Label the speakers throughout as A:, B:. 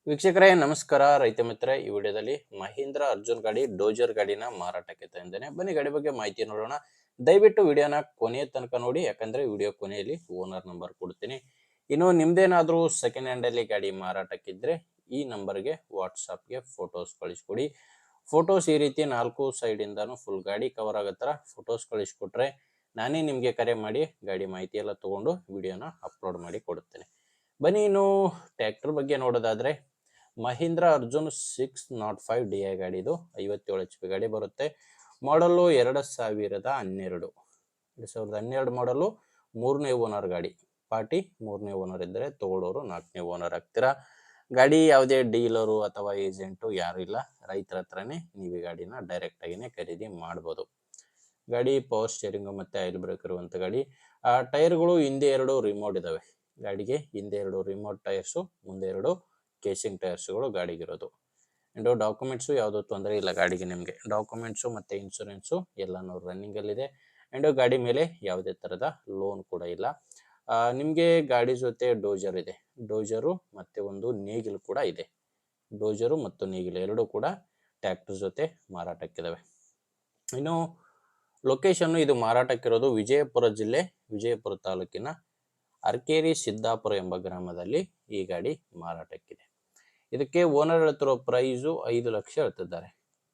A: ವೀಕ್ಷಕರೇ ನಮಸ್ಕಾರ. ರೈತ ಮಿತ್ರ, ಈ ವಿಡಿಯೋದಲ್ಲಿ ಮಹೀಂದ್ರ ಅರ್ಜುನ್ ಗಾಡಿ ಡೋಜರ್ ಗಾಡಿನ ಮಾರಾಟಕ್ಕೆ ತಂದಿದ್ದೇನೆ. ಬನ್ನಿ ಗಾಡಿ ಬಗ್ಗೆ ಮಾಹಿತಿ ನೋಡೋಣ. ದಯವಿಟ್ಟು ವಿಡಿಯೋನ ಕೊನೆಯ ತನಕ ನೋಡಿ, ಯಾಕಂದ್ರೆ ವಿಡಿಯೋ ಕೊನೆಯಲ್ಲಿ ಓನರ್ ನಂಬರ್ ಕೊಡ್ತೀನಿ. ಇನ್ನು ನಿಮ್ದೇನಾದ್ರೂ ಸೆಕೆಂಡ್ ಹ್ಯಾಂಡ್ ಅಲ್ಲಿ ಗಾಡಿ ಮಾರಾಟಕ್ಕಿದ್ರೆ ಈ ನಂಬರ್ಗೆ ವಾಟ್ಸಾಪ್ಗೆ ಫೋಟೋಸ್ ಕಳಿಸ್ಕೊಡಿ. ಫೋಟೋಸ್ ಈ ರೀತಿ 4 ಸೈಡ್ ಇಂದಾನು ಫುಲ್ ಗಾಡಿ ಕವರ್ ಆಗೋ ತರ ಫೋಟೋಸ್ ಕಳಿಸ್ಕೊಟ್ರೆ ನಾನೇ ನಿಮ್ಗೆ ಕರೆ ಮಾಡಿ ಗಾಡಿ ಮಾಹಿತಿ ಎಲ್ಲ ತಗೊಂಡು ವಿಡಿಯೋನ ಅಪ್ಲೋಡ್ ಮಾಡಿ ಕೊಡುತ್ತೇನೆ. ಬನ್ನಿ ಇನ್ನು ಟ್ರ್ಯಾಕ್ಟರ್ ಬಗ್ಗೆ ನೋಡೋದಾದ್ರೆ ಮಹೀಂದ್ರ ಅರ್ಜುನ್ 605 DI ಗಾಡಿ. ಇದು 57 HP ಗಾಡಿ ಬರುತ್ತೆ. ಮಾಡಲು 2012 ಮಾಡಲು 3ನೇ ಓನರ್ ಗಾಡಿ. ಪಾರ್ಟಿ 3ನೇ ಓನರ್ ಇದ್ದರೆ ತಗೊಳ್ಳೋರು 4ನೇ ಓನರ್ ಆಗ್ತೀರಾ. ಗಾಡಿ ಯಾವುದೇ ಡೀಲರು ಅಥವಾ ಏಜೆಂಟು ಯಾರು ಇಲ್ಲ, ರೈತರ ಹತ್ರನೇ ನೀವು ಗಾಡಿನ ಡೈರೆಕ್ಟ್ ಆಗಿನೇ ಖರೀದಿ ಮಾಡ್ಬೋದು. ಗಾಡಿ ಪವರ್ ಸ್ಟೇರಿಂಗು ಮತ್ತೆ ಆಯಿಲ್ ಬ್ರೇಕ್ ಇರುವಂಥ ಗಾಡಿ. ಟೈರ್ಗಳು ಹಿಂದೆ 2 ರಿಮೋಟ್ ಇದಾವೆ. ಗಾಡಿಗೆ ಹಿಂದೆ 2 ರಿಮೋಟ್ ಟೈರ್ಸು, ಮುಂದೆ 2 ಕೇಸಿಂಗ್ ಟೈರ್ಸ್ಗಳು ಗಾಡಿಗಿರೋದು. ಆ್ಯಂಡ್ ಡಾಕ್ಯುಮೆಂಟ್ಸು ಯಾವುದೋ ತೊಂದರೆ ಇಲ್ಲ ಗಾಡಿಗೆ. ನಿಮಗೆ ಡಾಕ್ಯುಮೆಂಟ್ಸು ಮತ್ತು ಇನ್ಶೂರೆನ್ಸು ಎಲ್ಲನೂ ರನ್ನಿಂಗಲ್ಲಿದೆ. ಆ್ಯಂಡ್ ಗಾಡಿ ಮೇಲೆ ಯಾವುದೇ ಥರದ ಲೋನ್ ಕೂಡ ಇಲ್ಲ. ನಿಮಗೆ ಗಾಡಿ ಜೊತೆ ಡೋಜರ್ ಇದೆ. ಡೋಜರು ಮತ್ತು ಒಂದು ನೇಗಿಲು ಕೂಡ ಇದೆ. ಡೋಜರು ಮತ್ತು ನೇಗಿಲು ಎರಡೂ ಕೂಡ ಟ್ರ್ಯಾಕ್ಟರ್ ಜೊತೆ ಮಾರಾಟಕ್ಕಿದ್ದಾವೆ. ಇನ್ನು ಲೊಕೇಶನ್ನು ಇದು ಮಾರಾಟಕ್ಕಿರೋದು ವಿಜಯಪುರ ಜಿಲ್ಲೆ, ವಿಜಯಪುರ ತಾಲೂಕಿನ ಅರ್ಕೇರಿ ಸಿದ್ದಾಪುರ ಎಂಬ ಗ್ರಾಮದಲ್ಲಿ ಈ ಗಾಡಿ ಮಾರಾಟಕ್ಕಿದೆ. ಇದಕ್ಕೆ ಓನರ್ ಹೇಳ್ತಿರೋ ಪ್ರೈಸು 5 ಲಕ್ಷ ಹೇಳ್ತಿದ್ದಾರೆ.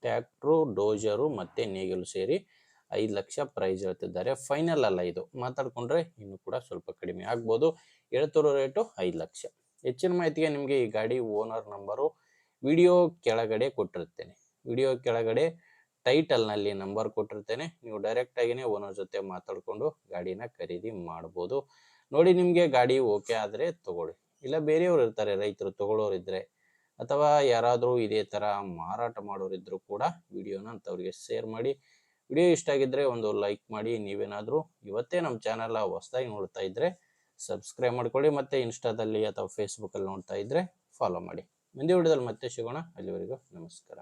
A: ಟ್ರ್ಯಾಕ್ಟ್ರು, ಡೋಜರು ಮತ್ತು ನೇಗಿಲು ಸೇರಿ 5 ಲಕ್ಷ ಪ್ರೈಸ್ ಹೇಳ್ತಿದ್ದಾರೆ. ಫೈನಲ್ ಅಲ್ಲ, ಇದು ಮಾತಾಡ್ಕೊಂಡ್ರೆ ಇನ್ನು ಕೂಡ ಸ್ವಲ್ಪ ಕಡಿಮೆ ಆಗ್ಬೋದು. ಹೇಳ್ತಿರೋ ರೇಟು 5 ಲಕ್ಷ. ಹೆಚ್ಚಿನ ಮಾಹಿತಿಗೆ ನಿಮಗೆ ಈ ಗಾಡಿ ಓನರ್ ನಂಬರು ವಿಡಿಯೋ ಕೆಳಗಡೆ ಕೊಟ್ಟಿರ್ತೇನೆ. ವಿಡಿಯೋ ಕೆಳಗಡೆ ಟೈಟಲ್ನಲ್ಲಿ ನಂಬರ್ ಕೊಟ್ಟಿರ್ತೇನೆ. ನೀವು ಡೈರೆಕ್ಟಾಗಿಯೇ ಓನರ್ ಜೊತೆ ಮಾತಾಡಿಕೊಂಡು ಗಾಡಿನ ಖರೀದಿ ಮಾಡ್ಬೋದು. ನೋಡಿ ನಿಮಗೆ ಗಾಡಿ ಓಕೆ ಆದರೆ ತಗೊಳ್ಳಿ. ಇಲ್ಲ ಬೇರೆಯವರು ಇರ್ತಾರೆ, ರೈತರು ತಗೊಳ್ಳೋರಿದ್ರೆ ಅಥವಾ ಯಾರಾದರೂ ಇದೇ ಥರ ಮಾರಾಟ ಮಾಡೋರಿದ್ರು ಕೂಡ ವಿಡಿಯೋನ ಅಂಥವ್ರಿಗೆ ಶೇರ್ ಮಾಡಿ. ವಿಡಿಯೋ ಇಷ್ಟ ಆಗಿದ್ದರೆ ಒಂದು ಲೈಕ್ ಮಾಡಿ. ನೀವೇನಾದರೂ ಇವತ್ತೇ ನಮ್ಮ ಚಾನಲ್ ಹೊಸದಾಗಿ ನೋಡ್ತಾ ಇದ್ದರೆ ಸಬ್ಸ್ಕ್ರೈಬ್ ಮಾಡ್ಕೊಳ್ಳಿ. ಮತ್ತು ಇನ್ಸ್ಟಾದಲ್ಲಿ ಅಥವಾ ಫೇಸ್ಬುಕ್ಕಲ್ಲಿ ನೋಡ್ತಾ ಇದ್ದರೆ ಫಾಲೋ ಮಾಡಿ. ಮುಂದಿನ ವಿಡಿಯೋದಲ್ಲಿ ಮತ್ತೆ ಸಿಗೋಣ. ಅಲ್ಲಿವರೆಗೂ ನಮಸ್ಕಾರ.